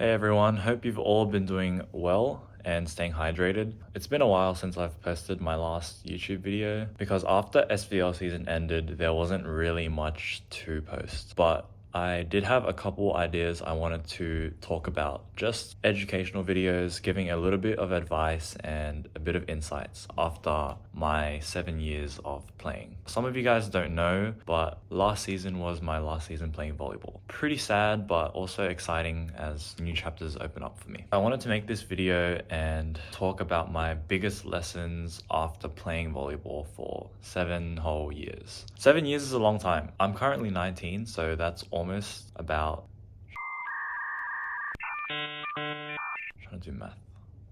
Hey everyone, hope you've all been doing well and staying hydrated. It's been a while since I've posted my last YouTube video because after SVL season ended, there wasn't really much to post. But I did have a couple ideas I wanted to talk about. Just educational videos, giving a little bit of advice and a bit of insights after my 7 years of playing. Some of you guys don't know, but last season was my last season playing volleyball. Pretty sad, but also exciting as new chapters open up for me. I wanted to make this video and talk about my biggest lessons after playing volleyball for 7 whole years. 7 years is a long time. I'm currently 19, so that's almost about... trying to do math.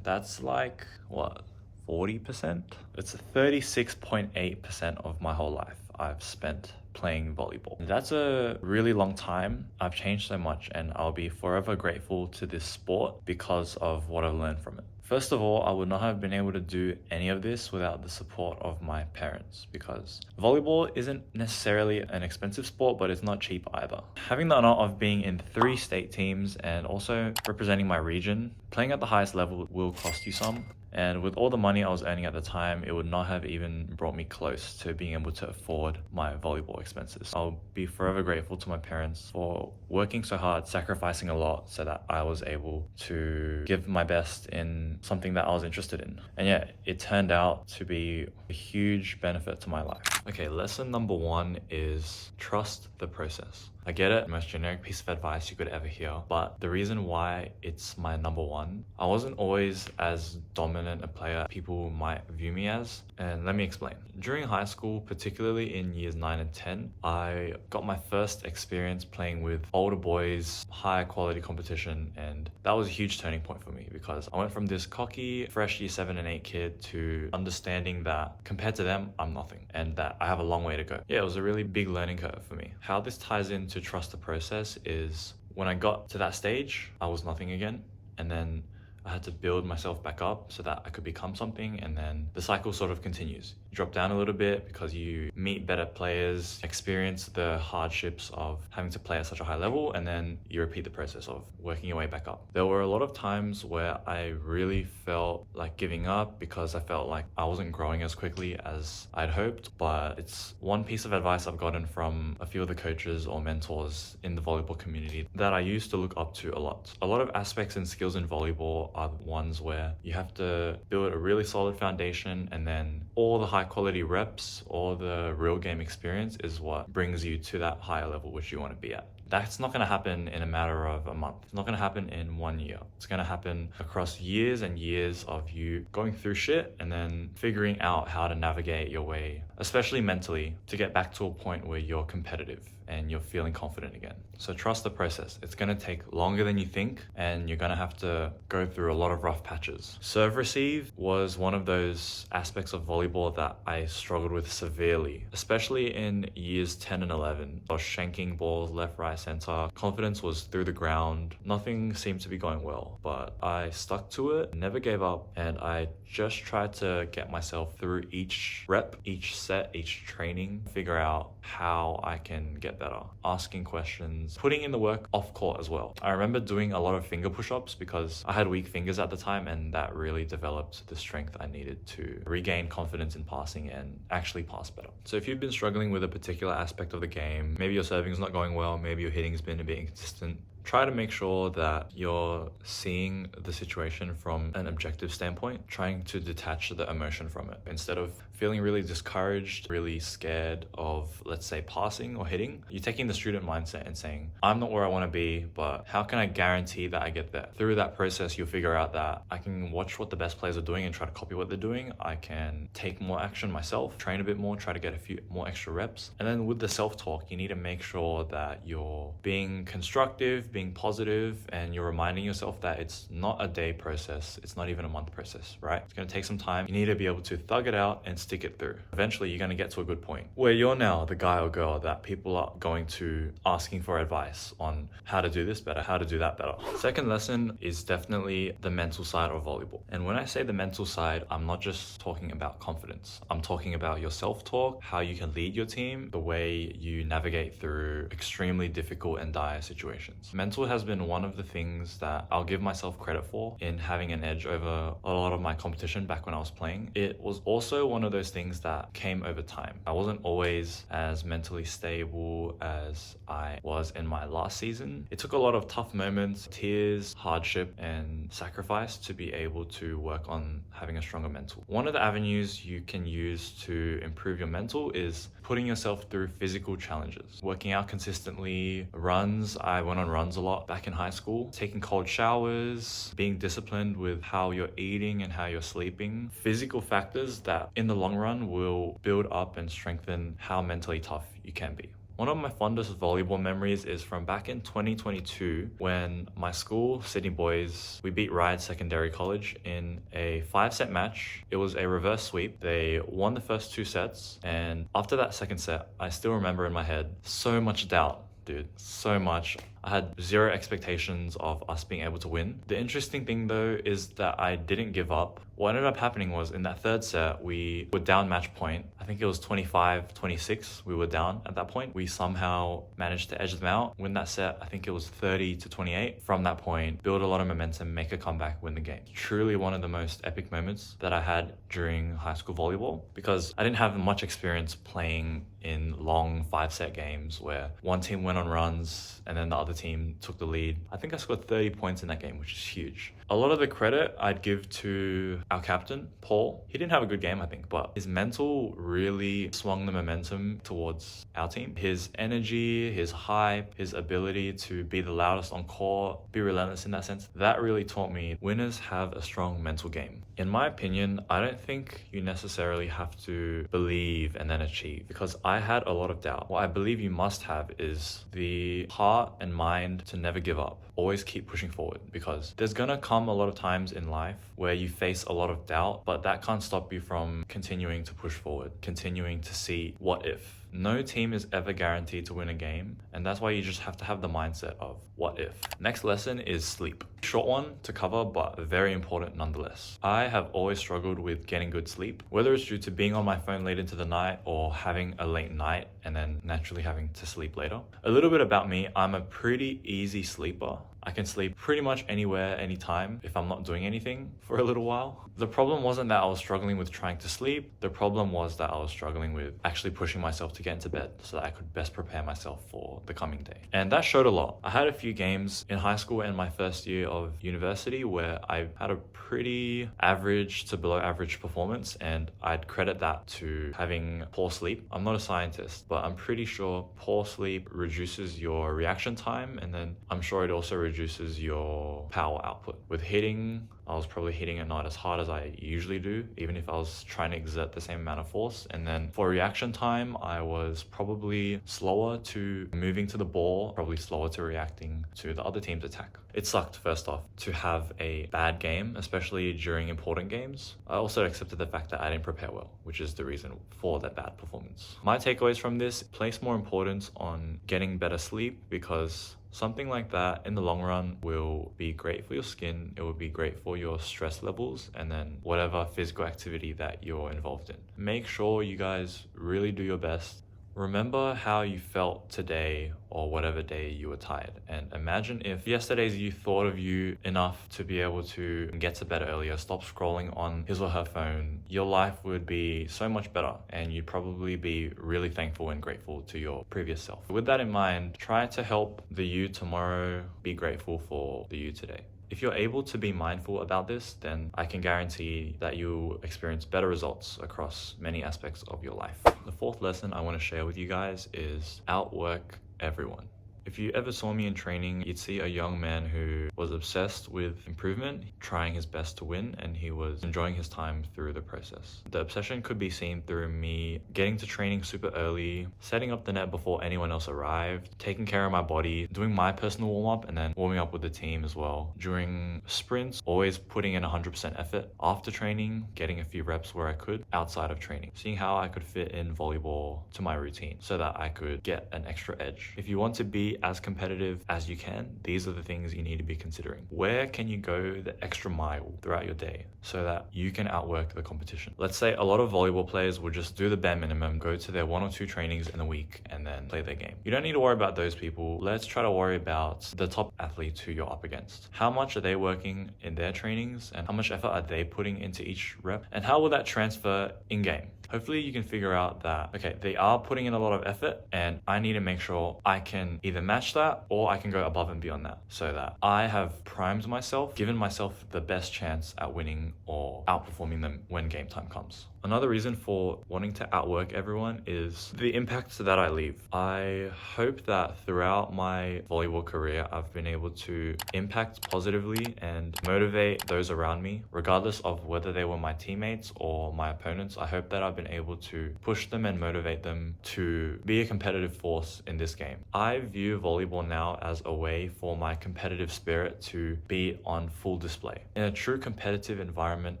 That's like, what, 40%? It's 36.8% of my whole life I've spent playing volleyball. That's a really long time. I've changed so much and I'll be forever grateful to this sport because of what I've learned from it. First of all, I would not have been able to do any of this without the support of my parents because volleyball isn't necessarily an expensive sport, but it's not cheap either. Having the honor of being in 3 state teams and also representing my region, playing at the highest level will cost you some. And with all the money I was earning at the time, it would not have even brought me close to being able to afford my volleyball expenses. I'll be forever grateful to my parents for working so hard, sacrificing a lot so that I was able to give my best in something that I was interested in. And yeah, it turned out to be a huge benefit to my life. Okay, lesson number 1 is trust the process. I get it, most generic piece of advice you could ever hear, but the reason why it's my number 1, I wasn't always as dominant a player people might view me as, and let me explain. During high school, particularly in years 9 and 10, I got my first experience playing with older boys, higher quality competition, and that was a huge turning point for me because I went from this cocky, fresh year 7 and 8 kid to understanding that compared to them, I'm nothing, and that I have a long way to go. Yeah, it was a really big learning curve for me. How this ties into trust the process is when I got to that stage, I was nothing again, and then I had to build myself back up so that I could become something, and then the cycle sort of continues. You drop down a little bit because you meet better players, experience the hardships of having to play at such a high level, and then you repeat the process of working your way back up. There were a lot of times where I really felt like giving up because I felt like I wasn't growing as quickly as I'd hoped, but it's one piece of advice I've gotten from a few of the coaches or mentors in the volleyball community that I used to look up to a lot. A lot of aspects and skills in volleyball are ones where you have to build a really solid foundation, and then all the high quality reps or the real game experience is what brings you to that higher level which you want to be at. That's not going to happen in a matter of a month. It's not going to happen in 1 year. It's going to happen across years and years of you going through shit and then figuring out how to navigate your way, especially mentally, to get back to a point where you're competitive and you're feeling confident again. So trust the process. It's going to take longer than you think, and you're going to have to go through a lot of rough patches. Serve receive was one of those aspects of volleyball that I struggled with severely, especially in years 10 and 11. I was shanking balls left, right, center. Confidence was through the ground. Nothing seemed to be going well, but I stuck to it, never gave up, and I just tried to get myself through each rep, each set, each training, figure out how I can get better, asking questions, putting in the work off court as well. I remember doing a lot of finger push-ups because I had weak fingers at the time, and that really developed the strength I needed to regain confidence in passing and actually pass better. So if you've been struggling with a particular aspect of the game, maybe your serving's not going well, maybe your hitting's been a bit inconsistent, try to make sure that you're seeing the situation from an objective standpoint, trying to detach the emotion from it. Instead of feeling really discouraged, really scared of, let's say, passing or hitting, you're taking the student mindset and saying, I'm not where I want to be, but how can I guarantee that I get there? Through that process, you'll figure out that I can watch what the best players are doing and try to copy what they're doing. I can take more action myself, train a bit more, try to get a few more extra reps. And then with the self-talk, you need to make sure that you're being constructive, being positive, and you're reminding yourself that it's not a day process, it's not even a month process, right? It's going to take some time. You need to be able to thug it out and stick it through. Eventually, you're going to get to a good point where you're now the guy or girl that people are going to asking for advice on how to do this better, how to do that better. Second lesson is definitely the mental side of volleyball. And when I say the mental side, I'm not just talking about confidence. I'm talking about your self-talk, how you can lead your team, the way you navigate through extremely difficult and dire situations. Mental has been one of the things that I'll give myself credit for in having an edge over a lot of my competition back when I was playing. It was also one of those things that came over time. I wasn't always as mentally stable as I was in my last season. It took a lot of tough moments, tears, hardship, and sacrifice to be able to work on having a stronger mental. One of the avenues you can use to improve your mental is putting yourself through physical challenges. Working out consistently, runs. I went on runs a lot back in high school. Taking cold showers, being disciplined with how you're eating and how you're sleeping. Physical factors that in the long run will build up and strengthen how mentally tough you can be. One of my fondest volleyball memories is from back in 2022 when my school, Sydney Boys, we beat Ryde Secondary College in a 5-set match. It was a reverse sweep. They won the first 2 sets, and after that second set, I still remember in my head so much doubt. Dude, so much. I had zero expectations of us being able to win. The interesting thing though is that I didn't give up. What ended up happening was in that 3rd set, we were down match point. I think it was 25-26. We were down at that point. We somehow managed to edge them out, win that set. I think it was 30-28. From that point, build a lot of momentum, make a comeback, win the game. Truly one of the most epic moments that I had during high school volleyball, because I didn't have much experience playing in long 5-set games where one team went on runs and then the other team took the lead. I think I scored 30 points in that game, which is huge. A lot of the credit I'd give to our captain, Paul. He didn't have a good game, I think, but his mental really swung the momentum towards our team. His energy, his hype, his ability to be the loudest on court, be relentless in that sense, that really taught me winners have a strong mental game. In my opinion, I don't think you necessarily have to believe and then achieve, because I had a lot of doubt. What I believe you must have is the heart and mind to never give up. Always keep pushing forward, because there's gonna come a lot of times in life where you face a lot of doubt, but that can't stop you from continuing to push forward, continuing to see what if. No team is ever guaranteed to win a game, and that's why you just have to have the mindset of what if. Next lesson is sleep. Short one to cover, but very important nonetheless. I have always struggled with getting good sleep, whether it's due to being on my phone late into the night or having a late night and then naturally having to sleep later. A little bit about me, I'm a pretty easy sleeper. I can sleep pretty much anywhere, anytime, if I'm not doing anything for a little while. The problem wasn't that I was struggling with trying to sleep. The problem was that I was struggling with actually pushing myself to get into bed so that I could best prepare myself for the coming day. And that showed a lot. I had a few games in high school and my first year of university where I had a pretty average to below average performance, and I'd credit that to having poor sleep. I'm not a scientist, but I'm pretty sure poor sleep reduces your reaction time, and then I'm sure it also reduces your power output. With hitting, I was probably hitting it not as hard as I usually do, even if I was trying to exert the same amount of force. And then for reaction time, I was probably slower to moving to the ball, probably slower to reacting to the other team's attack. It sucked, first off, to have a bad game, especially during important games. I also accepted the fact that I didn't prepare well, which is the reason for that bad performance. My takeaways from this: place more importance on getting better sleep, because something like that in the long run will be great for your skin, it will be great for your stress levels, and then whatever physical activity that you're involved in. Make sure you guys really do your best. Remember how you felt today or whatever day you were tired, and imagine if yesterday's you thought of you enough to be able to get to bed earlier, stop scrolling on his or her phone. Your life would be so much better, and you'd probably be really thankful and grateful to your previous self. With that in mind, try to help the you tomorrow be grateful for the you today. If you're able to be mindful about this, then I can guarantee that you'll experience better results across many aspects of your life. The 4th lesson I want to share with you guys is outwork everyone. If you ever saw me in training, you'd see a young man who was obsessed with improvement, trying his best to win, and he was enjoying his time through the process. The obsession could be seen through me getting to training super early, setting up the net before anyone else arrived, taking care of my body, doing my personal warm-up, and then warming up with the team as well. During sprints, always putting in 100% effort. After training, getting a few reps where I could outside of training. Seeing how I could fit in volleyball to my routine so that I could get an extra edge. If you want to be be as competitive as you can, these are the things you need to be considering. Where can you go the extra mile throughout your day so that you can outwork the competition? Let's say a lot of volleyball players will just do the bare minimum, go to their 1 or 2 trainings in a week, and then play their game. You don't need to worry about those people. Let's try to worry about the top athletes who you're up against. How much are they working in their trainings, and how much effort are they putting into each rep, and how will that transfer in game? Hopefully you can figure out that, okay, they are putting in a lot of effort and I need to make sure I can either match that or I can go above and beyond that so that I have primed myself, given myself the best chance at winning or outperforming them when game time comes. Another reason for wanting to outwork everyone is the impact that I leave. I hope that throughout my volleyball career, I've been able to impact positively and motivate those around me, regardless of whether they were my teammates or my opponents. I hope that I've been able to push them and motivate them to be a competitive force in this game. I view volleyball now as a way for my competitive spirit to be on full display. In a true competitive environment,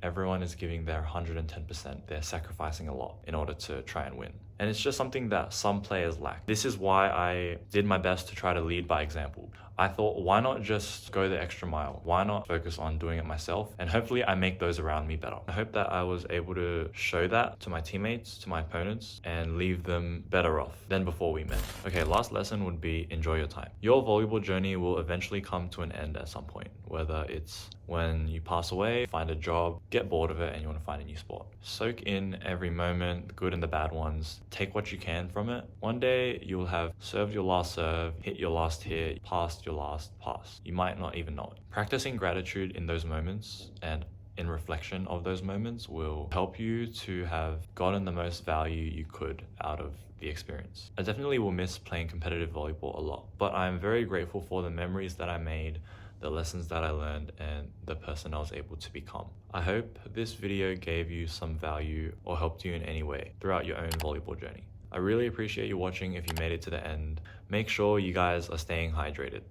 everyone is giving their 110%. They're sacrificing a lot in order to try and win. And it's just something that some players lack. This is why I did my best to try to lead by example. I thought, why not just go the extra mile? Why not focus on doing it myself? And hopefully I make those around me better. I hope that I was able to show that to my teammates, to my opponents, and leave them better off than before we met. Okay, last lesson would be enjoy your time. Your volleyball journey will eventually come to an end at some point, whether it's when you pass away, find a job, get bored of it, and you want to find a new sport. Soak in every moment, the good and the bad ones. Take what you can from it. One day you'll have served your last serve, hit your last hit, passed your last pass. You might not even know it. Practicing gratitude in those moments and in reflection of those moments will help you to have gotten the most value you could out of the experience. I definitely will miss playing competitive volleyball a lot, but I'm very grateful for the memories that I made, the lessons that I learned, and the person I was able to become. I hope this video gave you some value or helped you in any way throughout your own volleyball journey. I really appreciate you watching if you made it to the end. Make sure you guys are staying hydrated.